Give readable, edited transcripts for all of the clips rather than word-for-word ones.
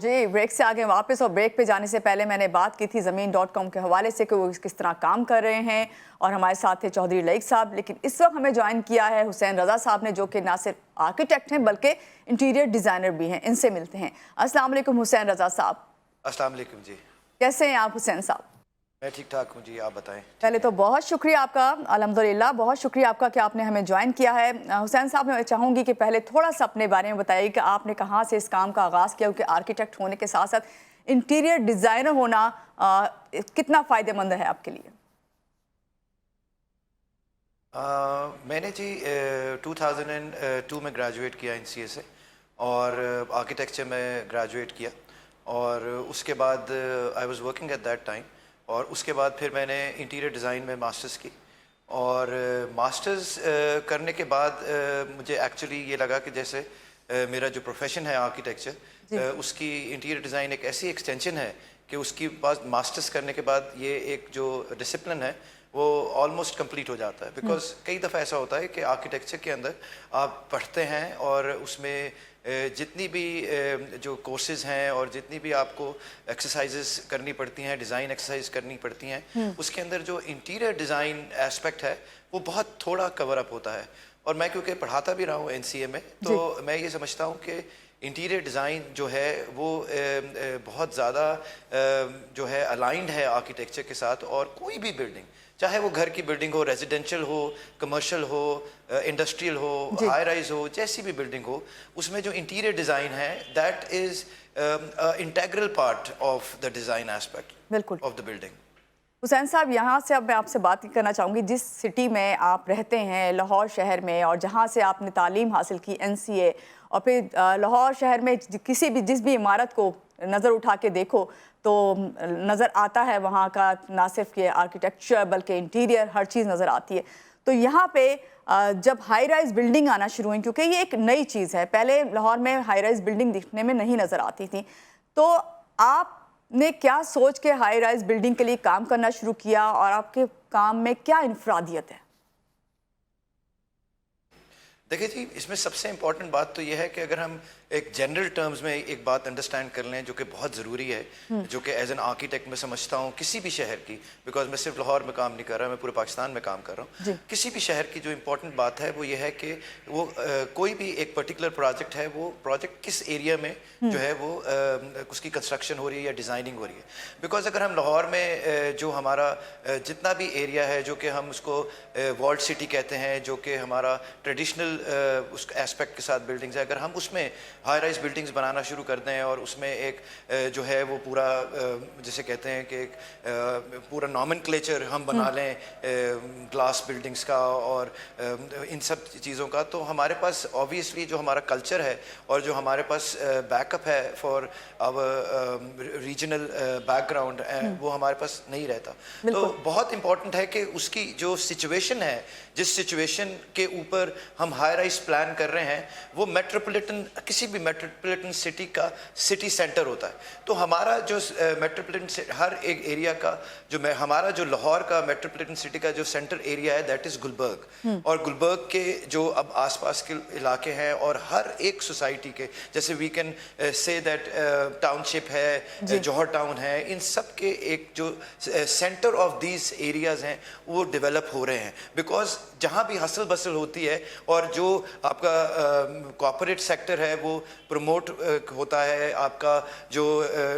जी, break से आगे वापस। और ब्रेक पे जाने से पहले मैंने बात की थी ज़मीन.com के हवाले से कि वो किस तरह काम कर रहे हैं, और हमारे साथ थे चौधरी लईक साहब। लेकिन इस वक्त हमें ज्वाइन किया है हुसैन रज़ा साहब ने, जो कि ना सिर्फ आर्किटेक्ट हैं बल्कि इंटीरियर डिज़ाइनर भी हैं। इनसे मिलते हैं। अस्सलाम वालेकुम हुसैन रज़ा साहब। अस्सलाम वालेकुम जी। कैसे हैं आप हुसैन साहब? मैं ठीक ठाक हूँ जी, आप बताएं। पहले तो बहुत शुक्रिया आपका, अल्हम्दुलिल्लाह बहुत शुक्रिया आपका कि आपने हमें ज्वाइन किया है। हुसैन साहब, मैं चाहूँगी कि पहले थोड़ा सा अपने बारे में बताइए कि आपने कहाँ से इस काम का आगाज़ किया, क्योंकि आर्किटेक्ट होने के साथ साथ इंटीरियर डिज़ाइनर होना कितना फ़ायदेमंद है आपके लिए? मैंने जी 2002 में ग्रेजुएट किया NCA से, और आर्किटेक्चर में ग्रेजुएट किया, और उसके बाद I was working at that time, और उसके बाद फिर मैंने इंटीरियर डिज़ाइन में मास्टर्स की। और मास्टर्स करने के बाद मुझे एक्चुअली ये लगा कि जैसे मेरा जो प्रोफेशन है आर्किटेक्चर, उसकी इंटीरियर डिज़ाइन एक ऐसी एक्सटेंशन है कि उसकी पास मास्टर्स करने के बाद ये एक जो डिसिप्लिन है वो ऑलमोस्ट कंप्लीट हो जाता है। बिकॉज कई दफ़ा ऐसा होता है कि आर्किटेक्चर के अंदर आप पढ़ते हैं, और उसमें जितनी भी जो कोर्सेज़ हैं और जितनी भी आपको एक्सरसाइजेस करनी पड़ती हैं, डिज़ाइन एक्सरसाइज करनी पड़ती हैं, उसके अंदर जो इंटीरियर डिज़ाइन एस्पेक्ट है वो बहुत थोड़ा कवर अप होता है। और मैं क्योंकि पढ़ाता भी रहा हूँ NCA में, तो मैं ये समझता हूँ कि इंटीरियर डिज़ाइन जो है वो बहुत ज़्यादा जो है अलाइंड है आर्किटेक्चर के साथ। और कोई भी बिल्डिंग, चाहे वो घर की बिल्डिंग हो, रेजिडेंशियल हो, कमर्शियल हो, इंडस्ट्रियल हो, हाई राइज हो, जैसी भी बिल्डिंग हो, उसमें जो इंटीरियर डिज़ाइन है that is integral part of the design aspect of the building. Hussain साहब, यहाँ से अब मैं आपसे बात करना चाहूँगी, जिस सिटी में आप रहते हैं लाहौर शहर में, और जहाँ से आपने तालीम हासिल की NCA, और फिर लाहौर शहर में किसी भी जिस भी इमारत को नज़र उठा के देखो तो नज़र आता है वहाँ का ना सिर्फ ये आर्किटेक्चर बल्कि इंटीरियर, हर चीज़ नज़र आती है। तो यहाँ पे जब हाई राइज़ बिल्डिंग आना शुरू हुई, क्योंकि ये एक नई चीज़ है, पहले लाहौर में हाई राइज़ बिल्डिंग दिखने में नहीं नज़र आती थी, तो आपने क्या सोच के हाई राइज़ बिल्डिंग के लिए काम करना शुरू किया, और आपके काम में क्या इनफरादियत है? देखिए जी, इसमें सबसे इम्पॉर्टेंट बात तो यह है कि अगर हम एक जनरल टर्म्स में एक बात अंडरस्टैंड कर लें, जो कि बहुत ज़रूरी है, जो कि एज एन आर्किटेक्ट मैं समझता हूँ किसी भी शहर की, बिकॉज मैं सिर्फ लाहौर में काम नहीं कर रहा, मैं पूरे पाकिस्तान में काम कर रहा हूँ, किसी भी शहर की जो इम्पोर्टेंट बात है वो ये है कि वो कोई भी एक पर्टिकुलर प्रोजेक्ट है, वो प्रोजेक्ट किस एरिया में जो है वो उसकी कंस्ट्रक्शन हो रही है या डिज़ाइनिंग हो रही है। बिकॉज अगर हम लाहौर में जो हमारा जितना भी एरिया है, जो कि हम उसको वॉल्ड सिटी कहते हैं, जो कि हमारा ट्रेडिशनल उस एस्पेक्ट के साथ बिल्डिंग्स है, अगर हम उसमें हाई राइज बिल्डिंग्स बनाना शुरू कर दें, और उसमें एक जो है वो पूरा जैसे कहते हैं कि एक पूरा नॉमेनक्लेचर हम बना लें ग्लास बिल्डिंग्स का और इन सब चीज़ों का, तो हमारे पास ऑब्वियसली जो हमारा कल्चर है और जो हमारे पास बैकअप है फॉर आवर रीजनल बैकग्राउंड वो हमारे पास नहीं रहता। तो बहुत इम्पॉर्टेंट है कि उसकी जो सिचुएशन है, जिस सिचुएशन के ऊपर हम हाई राइज प्लान कर रहे हैं, वो मेट्रोपॉलिटन, किसी भी मेट्रोपॉलिटन सिटी का सिटी सेंटर होता है। तो हमारा जो मेट्रोपॉलिटन हर एक एरिया का जो हमारा जो लाहौर का मेट्रोपॉलिटन सिटी का जो सेंटर एरिया है दैट इज़ गुलबर्ग, और गुलबर्ग के जो अब आसपास के इलाके हैं और हर एक सोसाइटी के, जैसे we can say that township है, जौहर टाउन है, इन सब के एक जो सेंटर ऑफ दीज एरियाज हैं वो डेवलप हो रहे हैं। बिकॉज जहाँ भी हसल बसल होती है और जो आपका कॉर्पोरेट सेक्टर है वो प्रमोट होता है, आपका जो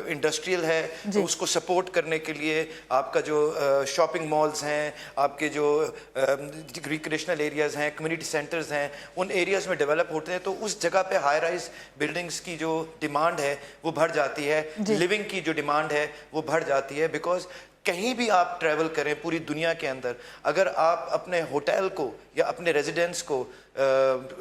इंडस्ट्रियल है तो उसको सपोर्ट करने के लिए आपका जो शॉपिंग मॉल्स हैं, आपके जो रिक्रिएशनल एरियाज़ हैं, कम्युनिटी सेंटर्स हैं, उन एरियाज़ में डेवलप होते हैं, तो उस जगह पे हाई राइज बिल्डिंग्स की जो डिमांड है वो बढ़ जाती है, लिविंग की जो डिमांड है वो बढ़ जाती है। बिकॉज कहीं भी आप ट्रैवल करें पूरी दुनिया के अंदर, अगर आप अपने होटल को या अपने रेजिडेंस को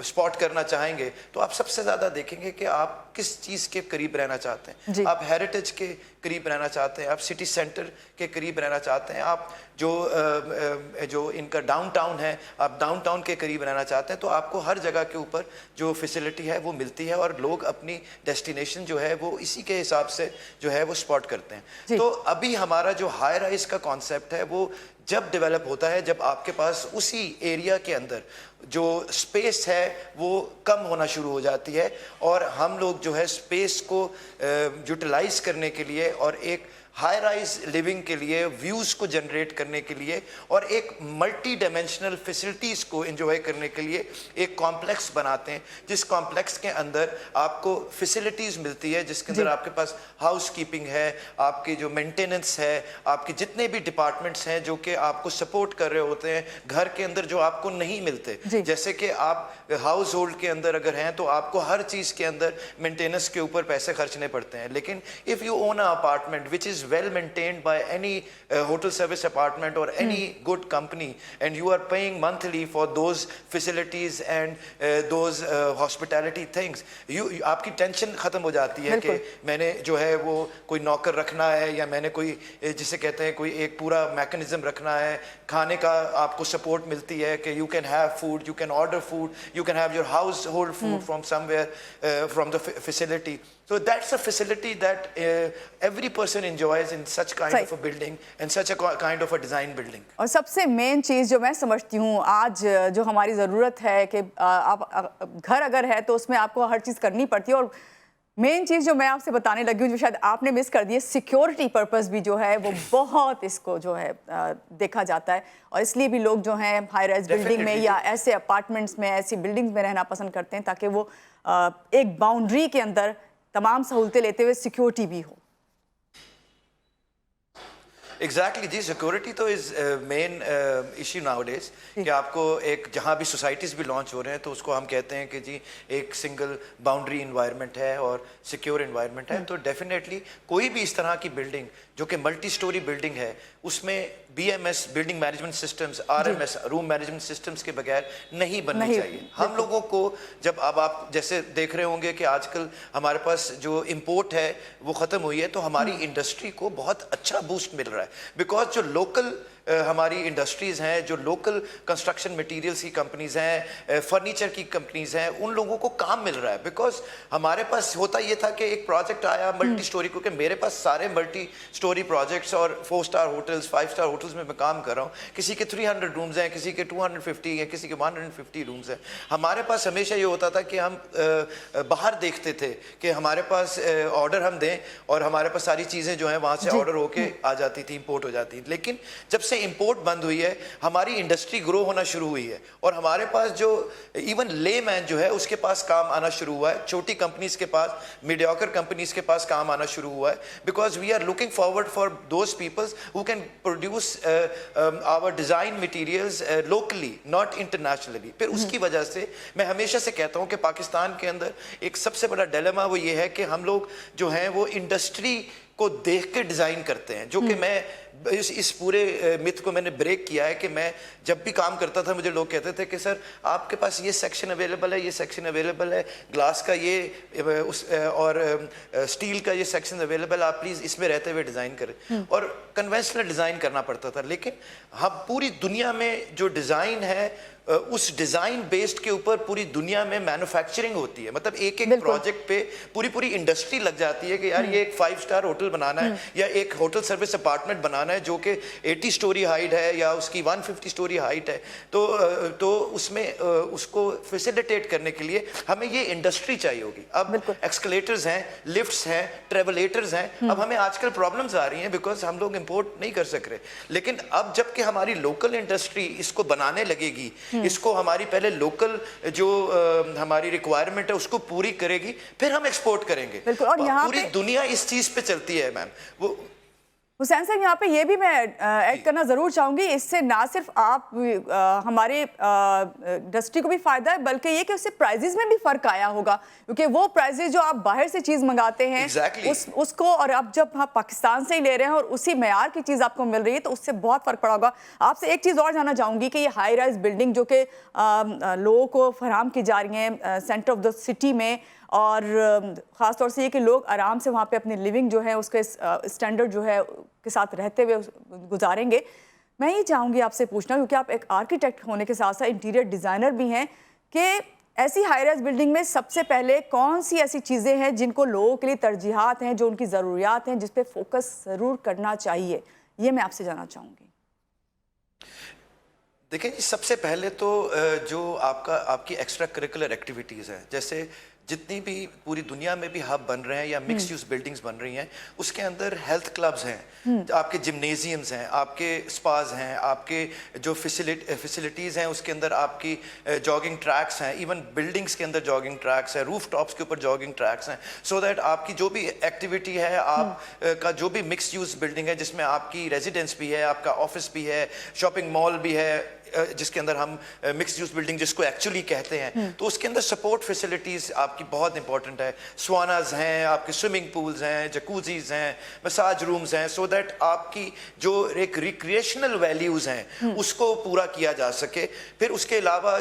स्पॉट करना चाहेंगे तो आप सबसे ज़्यादा देखेंगे कि आप किस चीज़ के करीब रहना चाहते हैं। आप हेरिटेज के करीब रहना चाहते हैं, आप सिटी सेंटर के करीब रहना चाहते हैं, आप जो इनका डाउनटाउन है आप डाउनटाउन के करीब रहना चाहते हैं, तो आपको हर जगह के ऊपर जो फैसिलिटी है वो मिलती है, और लोग अपनी डेस्टिनेशन जो है वो इसी के हिसाब से जो है वो स्पॉट करते हैं। तो अभी हमारा जो हाई राइज का कॉन्सेप्ट है वो جب ڈیولپ ہوتا ہے جب آپ کے پاس اسی ایریا کے اندر جو سپیس ہے وہ کم ہونا شروع ہو جاتی ہے، اور ہم لوگ جو ہے سپیس کو یوٹیلائز کرنے کے لیے اور ایک ہائی رائز لیونگ کے لیے، ویوز کو جنریٹ کرنے کے لیے اور ایک ملٹی ڈائمینشنل فیسلٹیز کو انجوائے کرنے کے لیے ایک کمپلیکس بناتے ہیں، جس کمپلیکس کے اندر آپ کو فیسلٹیز ملتی ہے، جس کے اندر آپ کے پاس ہاؤس کیپنگ ہے، آپ کی جو مینٹیننس ہے، آپ کے جتنے بھی ڈپارٹمنٹس ہیں جو کہ آپ کو سپورٹ کر رہے ہوتے ہیں گھر کے اندر جو آپ کو نہیں ملتے، جیسے کہ آپ ہاؤس ہولڈ کے اندر اگر ہیں تو آپ کو ہر چیز کے اندر مینٹیننس کے اوپر پیسے خرچنے پڑتے ہیں، لیکن if you own an apartment which is well maintained by any hotel service apartment or any good company, and you are paying monthly for those facilities and those hospitality things, آپ کی tension ختم ہو جاتی ہے کہ میں نے جو ہے وہ کوئی نوکر رکھنا ہے یا میں نے کوئی جسے کہتے ہیں کوئی ایک پورا میکنزم رکھنا ہے، کھانے کا آپ کو سپورٹ ملتی ہے کہ you can have food, you can order food, you can have your household food from somewhere, from the facility. So that's a facility that every person enjoys in such kind of a building and such a kind of a design building. اور سب سے مین چیز جو میں سمجھتی ہوں آج جو ہماری ضرورت ہے کہ آپ گھر اگر ہے تو اس میں آپ کو ہر چیز کرنی پڑتی ہے، اور مین چیز جو میں آپ سے بتانے لگی ہوں جو شاید آپ نے مس کر دی ہے، سیکیورٹی پرپس بھی جو ہے وہ بہت اس کو جو ہے دیکھا جاتا ہے، اور اس لیے بھی لوگ جو ہیں ہائی رائز بلڈنگ میں یا ایسے اپارٹمنٹس میں ایسی بلڈنگز میں رہنا پسند کرتے ہیں تاکہ وہ ایک باؤنڈری کے اندر تمام سہولتیں لیتے ہوئے سیکیورٹی بھی ہو. ایگزیکٹلی جی، سیکورٹی تو از مین ایشو ناؤ ڈیز کہ آپ کو ایک جہاں بھی سوسائٹیز بھی لانچ ہو رہے ہیں تو اس کو ہم کہتے ہیں کہ جی ایک سنگل باؤنڈری انوائرمنٹ ہے اور سیکیور انوائرمنٹ ہے، تو ڈیفینیٹلی کوئی بھی اس طرح کی بلڈنگ جو کہ ملٹی سٹوری بلڈنگ ہے اس میں B M S building management systems, R M S room management systems کے بغیر نہیں بننی چاہیے. ہم لوگوں کو جب اب آپ جیسے دیکھ رہے ہوں گے کہ آج کل ہمارے پاس جو امپورٹ ہے وہ ختم ہوئی ہے، تو ہماری انڈسٹری کو بہت اچھا بوسٹ مل رہا ہے، بیکاز جو لوکل ہماری انڈسٹریز ہیں، جو لوکل کنسٹرکشن مٹیریلز کی کمپنیز ہیں، فرنیچر کی کمپنیز ہیں، ان لوگوں کو کام مل رہا ہے. بیکاز ہمارے پاس ہوتا یہ تھا کہ ایک پروجیکٹ آیا ملٹی سٹوری، کیونکہ میرے پاس سارے ملٹی سٹوری پروجیکٹس اور 4 اسٹار ہوٹلز 5 اسٹار ہوٹلز میں کام کر رہا ہوں، کسی کے 300 رومز ہیں، کسی کے 250 ہیں، کسی کے 150 رومز ہیں. ہمارے پاس ہمیشہ یہ ہوتا تھا کہ ہم باہر دیکھتے تھے کہ ہمارے پاس آرڈر ہم دیں اور ہمارے پاس ساری چیزیں جو ہیں وہاں سے آرڈر ہو کے آ جاتی تھی، امپورٹ ہو جاتی تھی. لیکن جب سے امپورٹ بند ہوئی ہے ہماری انڈسٹری گرو ہونا شروع ہوئی ہے، اور ہمارے پاس جو ایون لے مین جو ہے اس کے پاس کام آنا شروع ہوا ہے، چھوٹی کمپنیز کے پاس، میڈیوکر کمپنیز کے پاس کام آنا شروع ہوا ہے. Because we are looking forward for those peoples who can produce our design materials locally not internationally. پھر اس کی وجہ سے میں ہمیشہ سے کہتا ہوں کہ پاکستان کے اندر ایک سب سے بڑا ڈیلیما وہ یہ ہے کہ ہم لوگ جو ہیں وہ انڈسٹری کو دیکھ کے ڈیزائن کرتے ہیں، جو کہ میں اس پورے مت کو میں نے بریک کیا ہے کہ میں جب بھی کام کرتا تھا مجھے لوگ کہتے تھے کہ سر آپ کے پاس یہ سیکشن اویلیبل ہے، یہ سیکشن اویلیبل ہے، گلاس کا یہ اور اسٹیل کا یہ سیکشن اویلیبل ہے، آپ پلیز اس میں رہتے ہوئے ڈیزائن کریں. اور کنونشنل ڈیزائن کرنا پڑتا تھا. لیکن ہم پوری دنیا میں جو ڈیزائن ہے اس ڈیزائن بیسڈ کے اوپر پوری دنیا میں مینوفیکچرنگ ہوتی ہے، مطلب ایک پروجیکٹ پہ پوری انڈسٹری لگ جاتی ہے کہ یار یہ ایک 5 اسٹار ہوٹل بنانا ہے یا ایک ہوٹل سروس اپارٹمنٹ بنانا ہے جو کہ 80 اسٹوری ہائٹ ہے یا اس کی 150 اسٹوری ہائٹ ہے. تو اس میں اس کو فیسیلیٹیٹ کرنے کے لیے ہمیں یہ انڈسٹری چاہیے ہوگی. اب ایکسکلیٹرز ہیں، لفٹس ہیں، ٹریولیٹرز ہیں. اب ہمیں آج کل پرابلمز آ رہی ہیں بیکاز ہم لوگ امپورٹ نہیں کر سک رہے. لیکن اب جب کہ ہماری لوکل انڈسٹری اس کو بنانے لگے گی، اس کو ہماری پہلے لوکل جو ہماری ریکوائرمنٹ ہے اس کو پوری کرے گی، پھر ہم ایکسپورٹ کریں گے. اور پوری دنیا اس چیز پہ چلتی ہے میم. وہ حسین صاحب یہاں پہ یہ بھی میں ایڈ کرنا ضرور چاہوں گی، اس سے نہ صرف آپ ہمارے انڈسٹری کو بھی فائدہ ہے بلکہ یہ کہ اس سے پرائزز میں بھی فرق آیا ہوگا، کیونکہ وہ پرائزز جو آپ باہر سے چیز منگاتے ہیں اس کو اور اب جب آپ پاکستان سے ہی لے رہے ہیں اور اسی معیار کی چیز آپ کو مل رہی ہے تو اس سے بہت فرق پڑا ہوگا. آپ سے ایک چیز اور جاننا چاہوں گی کہ یہ ہائی رائز بلڈنگ جو کہ لوگوں کو فراہم کی جا رہی ہیں سینٹر آف دا سٹی میں، اور خاص طور سے یہ کہ لوگ آرام سے وہاں پہ اپنی لیونگ جو ہے اس کے اسٹینڈرڈ جو ہے کے ساتھ رہتے ہوئے گزاریں گے. میں یہ چاہوں گی آپ سے پوچھنا، کیونکہ آپ ایک آرکیٹیکٹ ہونے کے ساتھ ساتھ انٹیریئر ڈیزائنر بھی ہیں، کہ ایسی ہائی رائز بلڈنگ میں سب سے پہلے کون سی ایسی چیزیں ہیں جن کو لوگوں کے لیے ترجیحات ہیں، جو ان کی ضروریات ہیں، جس پہ فوکس ضرور کرنا چاہیے؟ یہ میں آپ سے جاننا چاہوں گی. देखिए जी, सबसे पहले तो जो आपकी एक्स्ट्रा करिकुलर एक्टिविटीज़ हैं, जैसे जितनी भी पूरी दुनिया में भी हब बन रहे हैं या मिक्स यूज बिल्डिंग्स बन रही हैं, उसके अंदर हेल्थ क्लब्स हैं, आपके जिम्नेजियम्स हैं, आपके स्पाज हैं, आपके जो फैसिलिटीज़ हैं उसके अंदर आपकी जॉगिंग ट्रैक्स हैं, इवन बिल्डिंग्स के अंदर जॉगिंग ट्रैक्स हैं, रूफ टॉप्स के ऊपर जॉगिंग ट्रैक्स हैं, सो दैट आपकी जो भी एक्टिविटी है, आप का जो भी मिक्स यूज बिल्डिंग है जिसमें आपकी रेजिडेंस भी है, आपका ऑफिस भी है, शॉपिंग मॉल भी है, जिसके अंदर हम मिक्स यूज बिल्डिंग जिसको एक्चुअली कहते हैं, तो उसके अंदर सपोर्ट फैसिलिटीज़ आपकी बहुत इंपॉर्टेंट है। स्वानाज हैं, आपके स्विमिंग पूल्स हैं, जकूजीज हैं, मसाज रूम्स हैं, सो दैट आपकी जो एक रिक्रिएशनल वैल्यूज़ हैं उसको पूरा किया जा सके। फिर उसके अलावा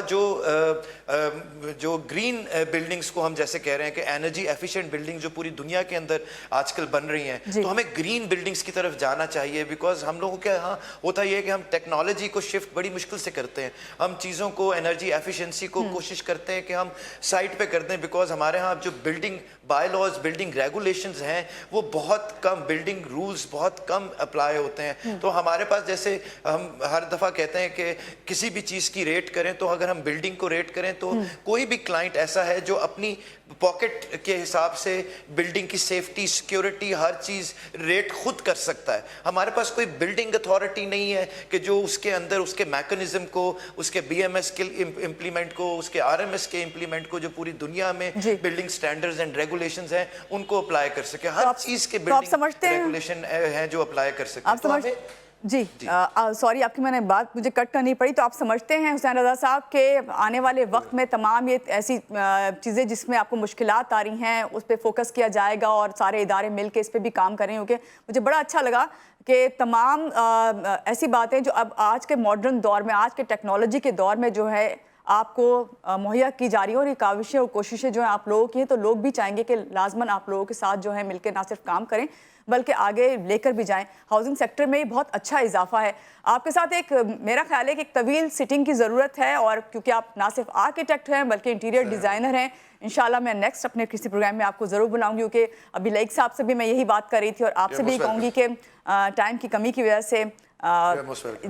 जो ग्रीन बिल्डिंग्स को हम जैसे कह रहे हैं कि एनर्जी एफिशिएंट बिल्डिंग जो पूरी दुनिया के अंदर आजकल बन रही हैं, तो हमें ग्रीन बिल्डिंग्स की तरफ जाना चाहिए, बिकॉज हम लोगों के यहाँ होता ये है कि हम टेक्नोलॉजी को शिफ्ट बड़ी मुश्किल से करते हैं, हम चीज़ों को एनर्जी एफिशिएंसी को कोशिश करते हैं कि हम साइट पे करते हैं, बिकॉज हमारे यहाँ जो बिल्डिंग बायलॉज बिल्डिंग रेगुलेशंस हैं वो बहुत कम, बिल्डिंग रूल्स बहुत कम अप्लाई होते हैं। तो हमारे पास जैसे हम हर दफ़ा कहते हैं कि किसी भी चीज़ की रेट करें, तो अगर हम बिल्डिंग को रेट करें तो कोई भी क्लाइंट ऐसा है जो अपनी पॉकेट के हिसाब से बिल्डिंग की सेफ्टी सिक्योरिटी हर चीज़ रेट खुद कर सकता है। हमारे पास कोई बिल्डिंग अथॉरिटी नहीं है कि जो उसके अंदर उसके मैकेनिज्म को, उसके BMS के इम्प्लीमेंट को, उसके RMS के इम्प्लीमेंट को, जो पूरी दुनिया में बिल्डिंग स्टैंडर्ड्स एंड रेगुलेशंस हैं उनको अप्लाई कर सके। हर चीज़ के बिल्डिंग रेगुलेशन हैं जो अप्लाई कर सके। जी सॉरी आपकी मैंने बात मुझे कट करनी पड़ी। तो आप समझते हैं हुसैन रज़ा साहब के आने वाले वक्त में तमाम ये ऐसी चीज़ें जिसमें आपको मुश्किलात आ रही हैं उस पर फोकस किया जाएगा और सारे इदारे मिल के इस पर भी काम करें, क्योंकि मुझे बड़ा अच्छा लगा कि तमाम ऐसी बातें जो अब आज के मॉडर्न दौर में, आज के टेक्नोलॉजी के दौर में जो है आपको मुहैया की जा रही है, और ये काविशें और कोशिशें जो हैं आप लोगों की हैं, तो लोग भी चाहेंगे कि लाजमन आप लोगों के साथ जो है मिलकर ना सिर्फ काम करें बल्कि आगे लेकर भी जाएं। हाउसिंग सेक्टर में बहुत अच्छा इजाफा है। आपके साथ एक मेरा ख्याल है कि एक तवील सिटिंग की ज़रूरत है, और क्योंकि आप ना सिर्फ आर्किटेक्ट हैं बल्कि इंटीरियर डिज़ाइनर हैं, इंशाल्लाह मैं नेक्स्ट अपने किसी प्रोग्राम में आपको ज़रूर बुलाऊंगी, क्योंकि अभी लाइक साहब से भी मैं यही बात कर रही थी और आपसे भी कहूँगी कि टाइम की कमी की वजह से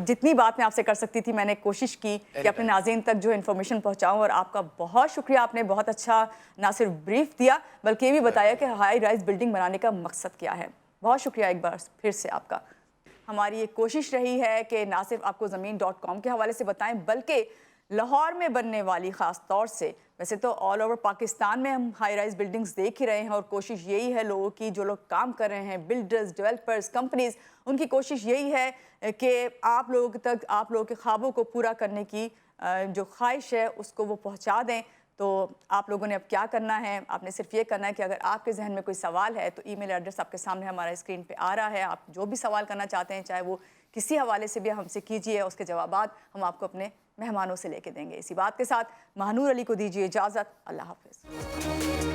जितनी बात मैं आपसे कर सकती थी मैंने कोशिश की कि अपने नाज़रीन तक जो इन्फॉर्मेशन पहुंचाऊं। और आपका बहुत शुक्रिया, आपने बहुत अच्छा ना सिर्फ ब्रीफ दिया बल्कि ये भी बताया कि हाई राइज बिल्डिंग बनाने का मकसद क्या है। बहुत शुक्रिया एक बार फिर से आपका। हमारी ये कोशिश रही है कि ना सिर्फ आपको ज़मीन.com के हवाले से बताएं बल्कि लाहौर में बनने वाली ख़ास तौर से, वैसे तो ऑल ओवर पाकिस्तान में हम हाई राइज बिल्डिंग्स देख ही रहे हैं, और कोशिश यही है लोगों की, जो लोग काम कर रहे हैं, बिल्डर्स, डेवलपर्स, कंपनीज, उनकी कोशिश यही है कि आप लोगों तक आप लोगों के ख्वाबों को पूरा करने की जो ख्वाहिश है उसको वो पहुंचा दें। तो आप लोगों ने अब क्या करना है, आपने सिर्फ ये करना है कि अगर आपके जहन में कोई सवाल है तो ईमेल एड्रेस आपके सामने हमारा स्क्रीन पे आ रहा है, आप जो भी सवाल करना चाहते हैं चाहे वो किसी हवाले से भी हमसे कीजिए, उसके जवाबात हम आपको अपने मेहमानों से लेके देंगे। इसी बात के साथ महानूर अली को दीजिए इजाज़त। अल्लाह हाफ़िज़।